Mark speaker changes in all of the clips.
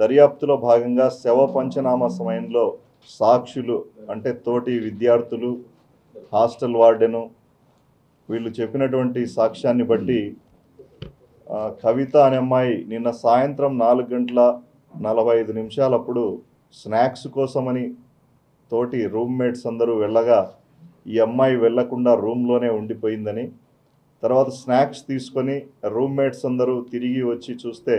Speaker 1: దర్యాప్తులో భాగంగా శవ పంచనామా సమయంలో సాక్షులు అంటే తోటి విద్యార్థులు, హాస్టల్ వార్డెను వీళ్ళు చెప్పినటువంటి సాక్ష్యాన్ని బట్టి కవిత అనే అమ్మాయి నిన్న సాయంత్రం 4:45 స్నాక్స్ కోసమని తోటి రూమ్మేట్స్ అందరూ వెళ్ళగా ఈ అమ్మాయి వెళ్లకుండా రూమ్లోనే ఉండిపోయిందని, తర్వాత స్నాక్స్ తీసుకొని రూమ్మేట్స్ అందరూ తిరిగి వచ్చి చూస్తే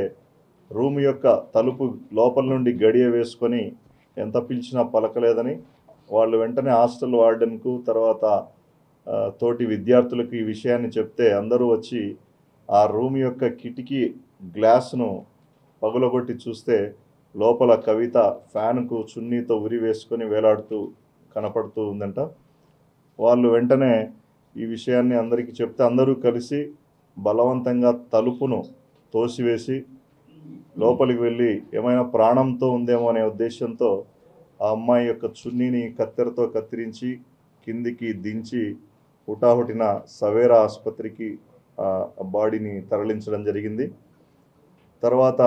Speaker 1: రూమ్ యొక్క తలుపు లోపల నుండి గడియ వేసుకొని ఎంత పిలిచినా పలకలేదని వాళ్ళు వెంటనే హాస్టల్ వార్డెన్కు తర్వాత తోటి విద్యార్థులకు ఈ విషయాన్ని చెప్తే అందరూ వచ్చి ఆ రూమ్ యొక్క కిటికీ గ్లాస్ను పగులగొట్టి చూస్తే లోపల కవిత ఫ్యాన్కు చున్నీతో ఉరి వేసుకొని వేలాడుతూ కనపడుతూ ఉందంట. వాళ్ళు వెంటనే ఈ విషయాన్ని అందరికీ చెప్తే అందరూ కలిసి బలవంతంగా తలుపును తోసివేసి లోపలికి వెళ్ళి ఏమైనా ప్రాణంతో ఉందేమో అనే ఉద్దేశంతో ఆ అమ్మాయి యొక్క చున్నీని కత్తెరతో కత్తిరించి కిందికి దించి హుటాహుటిన సవేరా ఆసుపత్రికి బాడీని తరలించడం జరిగింది. తర్వాత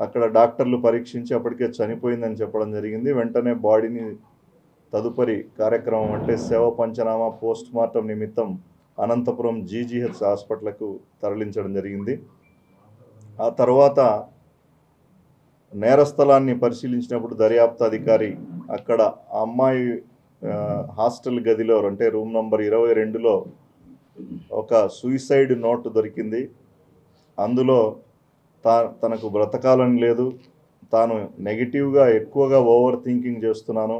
Speaker 1: అక్కడ డాక్టర్లు పరీక్షించి అప్పటికే చనిపోయిందని చెప్పడం జరిగింది. వెంటనే బాడీని తదుపరి కార్యక్రమం అంటే శవ పంచనామా పోస్ట్ మార్టం నిమిత్తం అనంతపురం జీజీహెచ్ హాస్పిటల్కు తరలించడం జరిగింది. ఆ తర్వాత నేరస్థలాన్ని పరిశీలించినప్పుడు దర్యాప్తు అధికారి అక్కడ ఆ అమ్మాయి హాస్టల్ గదిలో అంటే రూమ్ నంబర్ 22లో ఒక సూసైడ్ నోట్ దొరికింది. అందులో తనకు బ్రతకాలని లేదు, తాను నెగిటివ్గా ఎక్కువగా ఓవర్ థింకింగ్ చేస్తున్నాను,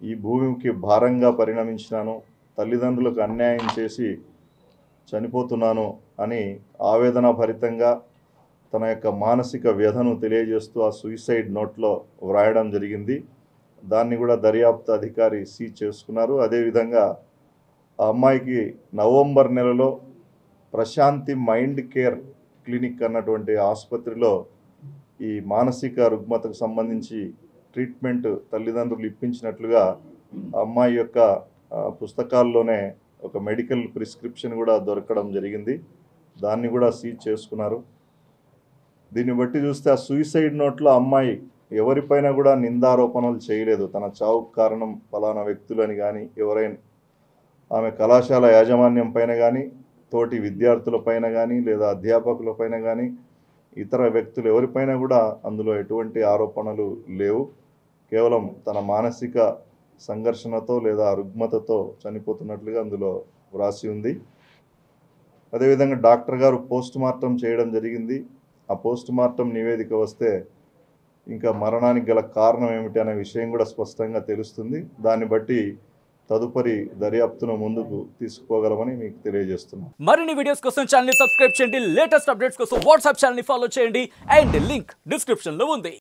Speaker 1: ఈ భూమికి భారంగా పరిణమించినాను, తల్లిదండ్రులకు అన్యాయం చేసి చనిపోతున్నాను అని ఆవేదన భరితంగా తన యొక్క మానసిక వ్యధను తెలియజేస్తూ ఆ సూసైడ్ నోట్లో వ్రాయడం జరిగింది. దాన్ని కూడా దర్యాప్తు అధికారి సీజ్ చేసుకున్నారు. అదేవిధంగా ఆ అమ్మాయికి నవంబర్ నెలలో ప్రశాంతి మైండ్ కేర్ క్లినిక్ అన్నటువంటి ఆసుపత్రిలో ఈ మానసిక రుగ్మతకు సంబంధించి ట్రీట్మెంట్ తల్లిదండ్రులు ఇప్పించినట్లుగా అమ్మాయి యొక్క పుస్తకాల్లోనే ఒక మెడికల్ ప్రిస్క్రిప్షన్ కూడా దొరకడం జరిగింది. దాన్ని కూడా సీజ్ చేసుకున్నారు. దీన్ని బట్టి చూస్తే ఆ సూసైడ్ నోట్లో అమ్మాయి ఎవరిపైన కూడా నిందారోపణలు చేయలేదు. తన చావుకు కారణం ఫలానా వ్యక్తులని కానీ ఎవరైనా ఆమె కళాశాల యాజమాన్యం పైన కానీ తోటి విద్యార్థులపైన కానీ లేదా అధ్యాపకులపైన కానీ ఇతర వ్యక్తులు ఎవరిపైన కూడా అందులో ఎటువంటి ఆరోపణలు లేవు. కేవలం తన మానసిక సంఘర్షణతో లేదా రుగ్మతతో చనిపోతున్నట్లుగా అందులో వ్రాసి ఉంది. అదేవిధంగా డాక్టర్ గారు పోస్ట్ మార్టం చేయడం జరిగింది. ఆ పోస్ట్ మార్టం నివేదిక వస్తే ఇంకా మరణానికి గల కారణం ఏమిటి అనే విషయం కూడా స్పష్టంగా తెలుస్తుంది. దాన్ని బట్టి తదుపరి దర్యాప్తును ముందుకు తీసుకుపోగలమని మీకు తెలియజేస్తున్నాను.
Speaker 2: మరిన్ని వీడియోస్ కోసం ఛానల్ ని సబ్స్క్రైబ్ చేయండి. లేటెస్ట్ అప్డేట్స్ కోసం వాట్సాప్ ఛానల్ ని ఫాలో చేయండి. అండ్ లింక్ డిస్క్రిప్షన్ లో ఉంది.